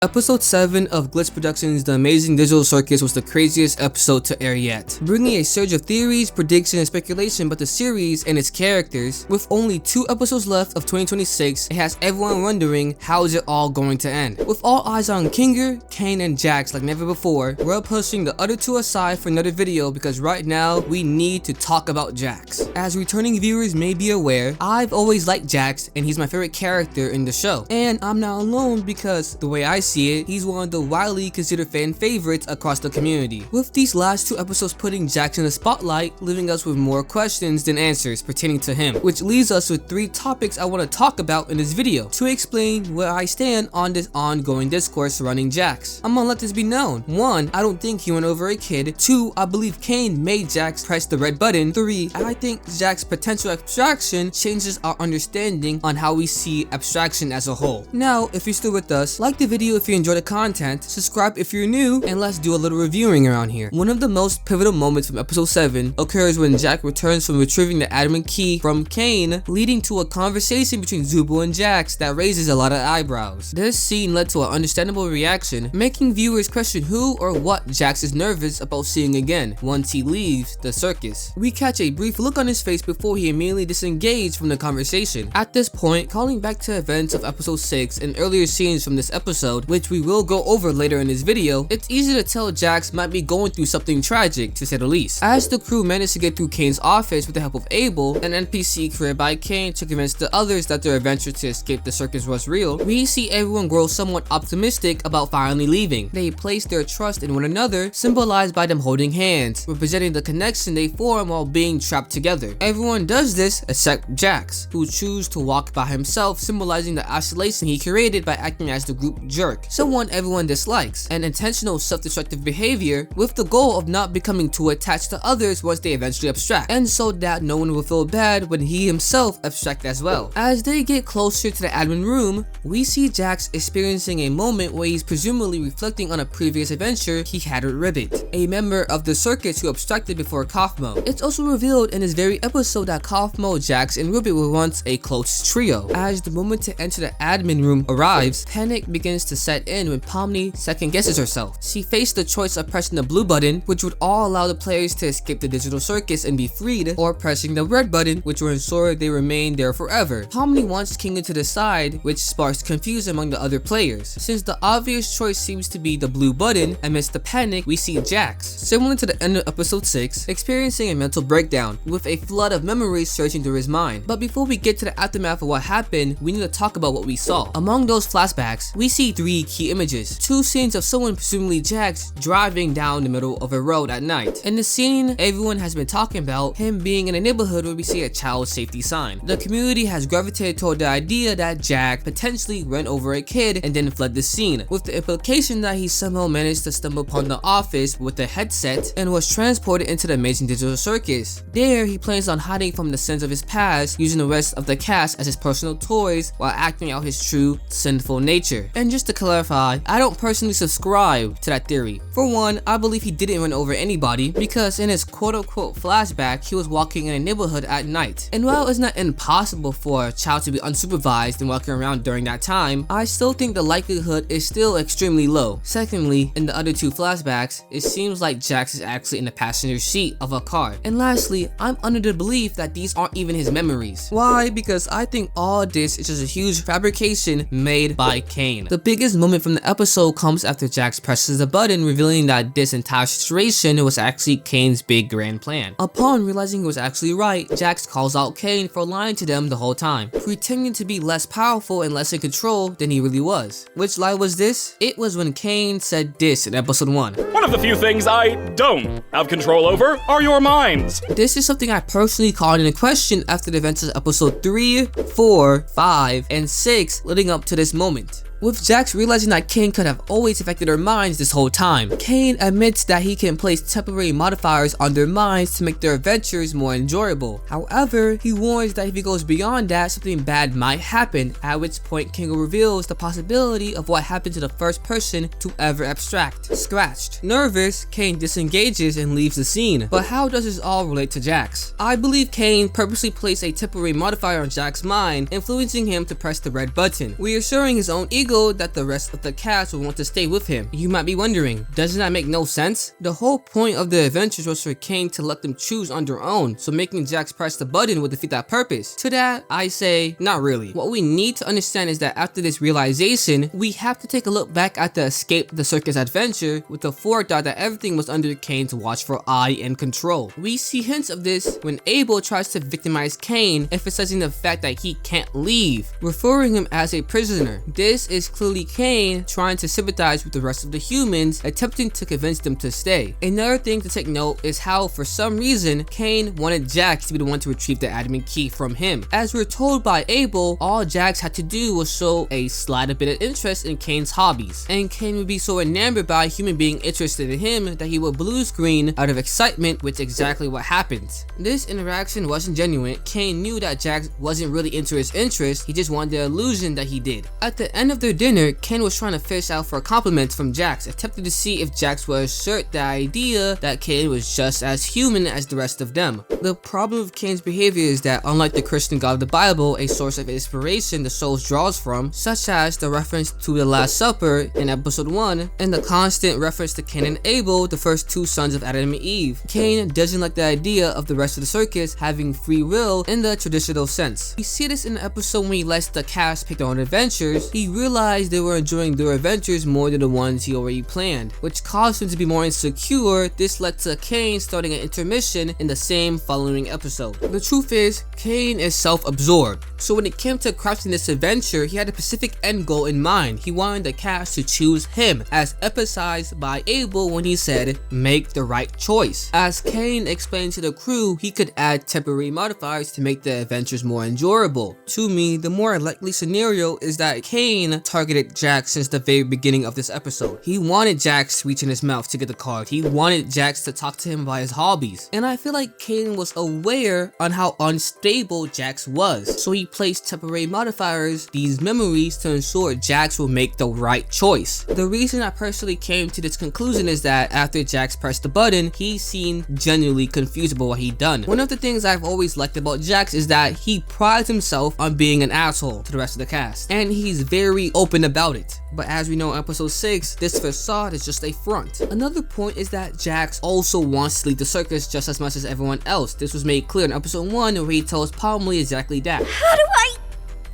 Episode 7 of Glitch Productions' The Amazing Digital Circus was the craziest episode to air yet, bringing a surge of theories, predictions, and speculation about the series and its characters. With only 2 episodes left of 2026, it has everyone wondering how is it all going to end. With all eyes on Kinger, Caine, and Jax like never before, we're pushing the other 2 aside for another video because right now we need to talk about Jax. As returning viewers may be aware, I've always liked Jax and he's my favorite character in the show. And I'm not alone because the way I see it, he's one of the widely considered fan favorites across the community. With these last 2 episodes putting Jax in the spotlight, leaving us with more questions than answers pertaining to him, which leaves us with 3 topics I want to talk about in this video to explain where I stand on this ongoing discourse surrounding Jax. I'm gonna let this be known. 1, I don't think he went over a kid. 2, I believe Caine made Jax press the red button. 3, I think Jax's potential abstraction changes our understanding on how we see abstraction as a whole. Now, if you're still with us, like the video if you enjoy the content, subscribe if you're new, and let's do a little reviewing around here. One of the most pivotal moments from episode 7 occurs when Jax returns from retrieving the adamant key from Caine, leading to a conversation between Zubo and Jax that raises a lot of eyebrows. This scene led to an understandable reaction, making viewers question who or what Jax is nervous about seeing again once he leaves the circus. We catch a brief look on his face before he immediately disengaged from the conversation. At this point, calling back to events of episode 6 and earlier scenes from this episode, which we will go over later in this video, it's easy to tell Jax might be going through something tragic, to say the least. As the crew managed to get through Caine's office with the help of Abel, an NPC created by Caine to convince the others that their adventure to escape the circus was real, we see everyone grow somewhat optimistic about finally leaving. They place their trust in one another, symbolized by them holding hands, representing the connection they form while being trapped together. Everyone does this except Jax, who chooses to walk by himself, symbolizing the isolation he created by acting as the group jerk, someone everyone dislikes, and intentional self-destructive behavior with the goal of not becoming too attached to others once they eventually abstract, and so that no one will feel bad when he himself abstract as well. As they get closer to the admin room, we see Jax experiencing a moment where he's presumably reflecting on a previous adventure he had with Ribbit, a member of the circus who abstracted before Kaufmo. It's also revealed in this very episode that Kaufmo, Jax, and Ribbit were once a close trio. As the moment to enter the admin room arrives, panic begins to set in when Pomni second guesses herself. She faced the choice of pressing the blue button, which would all allow the players to escape the digital circus and be freed, or pressing the red button, which will ensure they remain there forever. Pomni wants Kinger to decide, which sparks confusion among the other players. Since the obvious choice seems to be the blue button, amidst the panic, we see Jax, similar to the end of episode 6, experiencing a mental breakdown, with a flood of memories surging through his mind. But before we get to the aftermath of what happened, we need to talk about what we saw. Among those flashbacks, we see 3 key images. 2 scenes of someone, presumably Jax, driving down the middle of a road at night. In the scene everyone has been talking about, him being in a neighborhood where we see a child safety sign. The community has gravitated toward the idea that Jax potentially ran over a kid and then fled the scene, with the implication that he somehow managed to stumble upon the office with a headset and was transported into the amazing digital circus. There, he plans on hiding from the sins of his past, using the rest of the cast as his personal toys while acting out his true sinful nature. And just to clarify, I don't personally subscribe to that theory. For one, I believe he didn't run over anybody because in his quote-unquote flashback, he was walking in a neighborhood at night. And while it's not impossible for a child to be unsupervised and walking around during that time, I still think the likelihood is still extremely low. Secondly, in the other 2 flashbacks, it seems like Jax is actually in the passenger seat of a car. And lastly, I'm under the belief that these aren't even his memories. Why? Because I think all this is just a huge fabrication made by Caine. The biggest moment from the episode comes after Jax presses the button, revealing that this entire situation was actually Caine's big grand plan. Upon realizing he was actually right, Jax calls out Caine for lying to them the whole time, pretending to be less powerful and less in control than he really was. Which lie was this? It was when Caine said this in episode 1. One of the few things I don't have control over are your minds. This is something I personally called into question after the events of episode 3, 4, 5, and 6 leading up to this moment. With Jax realizing that Caine could have always affected their minds this whole time, Caine admits that he can place temporary modifiers on their minds to make their adventures more enjoyable. However, he warns that if he goes beyond that, something bad might happen, at which point Kingo reveals the possibility of what happened to the first person to ever abstract, Scratched. Nervous, Caine disengages and leaves the scene. But how does this all relate to Jax? I believe Caine purposely placed a temporary modifier on Jax's mind, influencing him to press the red button, reassuring his own ego ego that the rest of the cast would want to stay with him. You might be wondering, doesn't that make no sense? The whole point of the adventures was for Caine to let them choose on their own, so making Jax press the button would defeat that purpose. To that, I say, not really. What we need to understand is that after this realization, we have to take a look back at the Escape the Circus adventure with the forethought that everything was under Caine's watchful eye and control. We see hints of this when Abel tries to victimize Caine, emphasizing the fact that he can't leave, referring him as a prisoner. This is clearly Caine trying to sympathize with the rest of the humans, attempting to convince them to stay. Another thing to take note is how, for some reason, Caine wanted Jax to be the one to retrieve the admin key from him. As we're told by Abel, all Jax had to do was show a slight bit of interest in Caine's hobbies, and Caine would be so enamored by a human being interested in him that he would blue screen out of excitement, which is exactly what happened. This interaction wasn't genuine. Caine knew that Jax wasn't really into his interest, he just wanted the illusion that he did. At the end of their dinner, Caine was trying to fish out for compliments from Jax, attempting to see if Jax would assert the idea that Caine was just as human as the rest of them. The problem with Caine's behavior is that, unlike the Christian God of the Bible, a source of inspiration the soul draws from, such as the reference to the Last Supper in episode 1, and the constant reference to Cain and Abel, the first two sons of Adam and Eve. Caine doesn't like the idea of the rest of the circus having free will in the traditional sense. We see this in the episode when he lets the cast pick their own adventures. He realized they were enjoying their adventures more than the ones he already planned, which caused him to be more insecure. This led to Caine starting an intermission in the same following episode. The truth is, Caine is self-absorbed, so when it came to crafting this adventure, he had a specific end goal in mind. He wanted the cast to choose him, as emphasized by Abel when he said, make the right choice. As Caine explained to the crew, he could add temporary modifiers to make the adventures more enjoyable. To me, the more likely scenario is that Caine targeted Jax since the very beginning of this episode. He wanted Jax to reach in his mouth to get the card. He wanted Jax to talk to him about his hobbies. And I feel like Caine was aware on how unstable Jax was, so he placed temporary modifiers, these memories, to ensure Jax will make the right choice. The reason I personally came to this conclusion is that after Jax pressed the button, he seemed genuinely confused about what he'd done. One of the things I've always liked about Jax is that he prides himself on being an asshole to the rest of the cast, and he's very open about it. But as we know in episode 6, this facade is just a front. Another point is that Jax also wants to leave the circus just as much as everyone else. This was made clear in episode 1 where he tells Palmley exactly that. How do I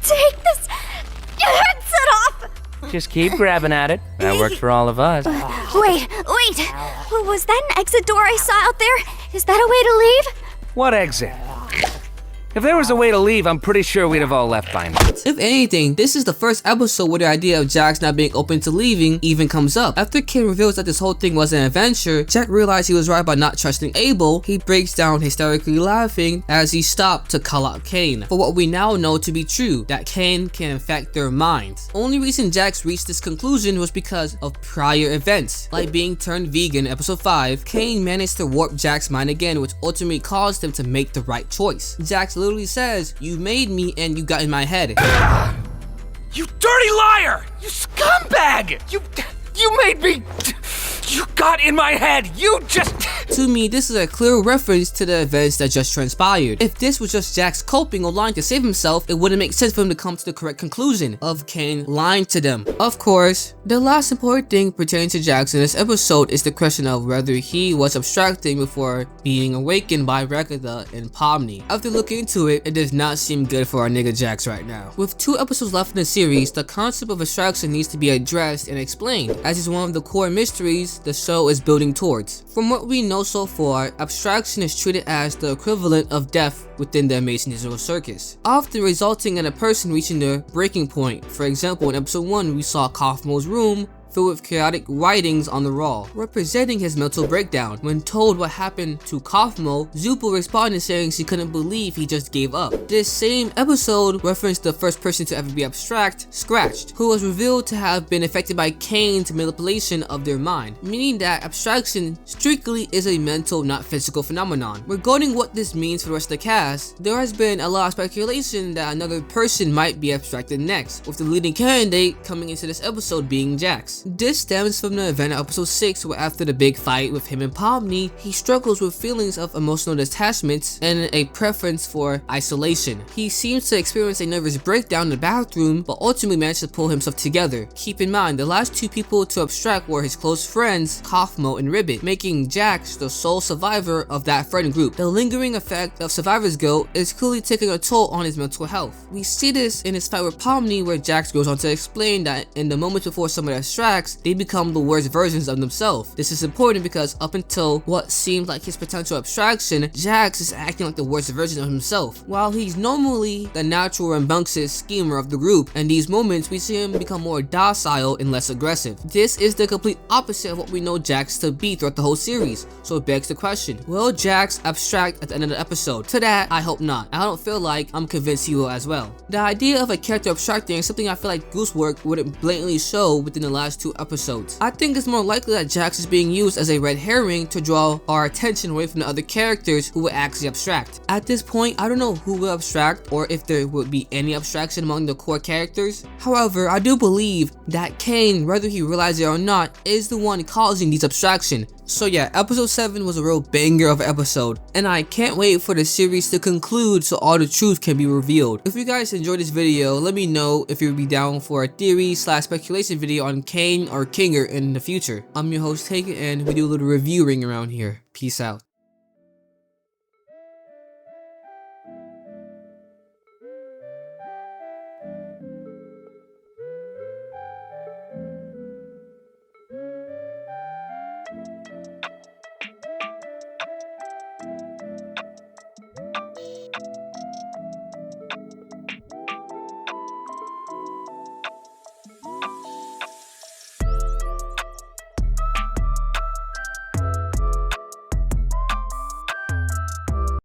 take this headset off? Just keep grabbing at it. That works for all of us. Wait. Was that an exit door I saw out there? Is that a way to leave? What exit? If there was a way to leave, I'm pretty sure we'd have all left by now. If anything, this is the first episode where the idea of Jax not being open to leaving even comes up. After Caine reveals that this whole thing was an adventure, Jack realized he was right by not trusting Abel. He breaks down hysterically laughing as he stopped to call out Caine for what we now know to be true, that Caine can affect their minds. Only reason Jax reached this conclusion was because of prior events, like being turned vegan in episode 5. Caine managed to warp Jax's mind again, which ultimately caused him to make the right choice. Jax literally says, "You made me and you got in my head." You dirty liar! You scumbag! You made me... You got in my head! You just... To me, this is a clear reference to the events that just transpired. If this was just Jax coping or lying to save himself, it wouldn't make sense for him to come to the correct conclusion of Caine lying to them. Of course, the last important thing pertaining to Jax in this episode is the question of whether he was abstracting before being awakened by Rekatha and Pomni. After looking into it, it does not seem good for our nigga Jax right now. With 2 episodes left in the series, the concept of abstraction needs to be addressed and explained, as is one of the core mysteries the show is building towards. From what we know so far, abstraction is treated as the equivalent of death within the Amazing Digital Circus, often resulting in a person reaching their breaking point. For example, in episode 1, we saw Kaufmo's room filled with chaotic writings on the wall, representing his mental breakdown. When told what happened to Kaufmo, Zupo responded saying she couldn't believe he just gave up. This same episode referenced the first person to ever be abstract, Scratched, who was revealed to have been affected by Caine's manipulation of their mind, meaning that abstraction strictly is a mental, not physical phenomenon. Regarding what this means for the rest of the cast, there has been a lot of speculation that another person might be abstracted next, with the leading candidate coming into this episode being Jax. This stems from the event of episode 6, where after the big fight with him and Pomni, he struggles with feelings of emotional detachment and a preference for isolation. He seems to experience a nervous breakdown in the bathroom, but ultimately managed to pull himself together. Keep in mind, the last two people to abstract were his close friends, Kaufmo and Ribbit, making Jax the sole survivor of that friend group. The lingering effect of survivor's guilt is clearly taking a toll on his mental health. We see this in his fight with Pomni, where Jax goes on to explain that in the moments before someone abstracts, they become the worst versions of themselves. This is important because up until what seems like his potential abstraction, Jax is acting like the worst version of himself. While he's normally the natural rambunctious schemer of the group, in these moments we see him become more docile and less aggressive. This is the complete opposite of what we know Jax to be throughout the whole series, so it begs the question, will Jax abstract at the end of the episode? To that, I hope not. I don't feel like I'm convinced he will as well. The idea of a character abstracting is something I feel like Goosework wouldn't blatantly show within the last 2 episodes. I think it's more likely that Jax is being used as a red herring to draw our attention away from the other characters who will actually abstract. At this point, I don't know who will abstract or if there would be any abstraction among the core characters. However, I do believe that Caine, whether he realizes it or not, is the one causing these abstractions. So yeah, episode 7 was a real banger of an episode, and I can't wait for the series to conclude so all the truth can be revealed. If you guys enjoyed this video, let me know if you'd be down for a theory/speculation video on Caine or Kinger in the future. I'm your host Taken, and we do a little reviewing around here. Peace out.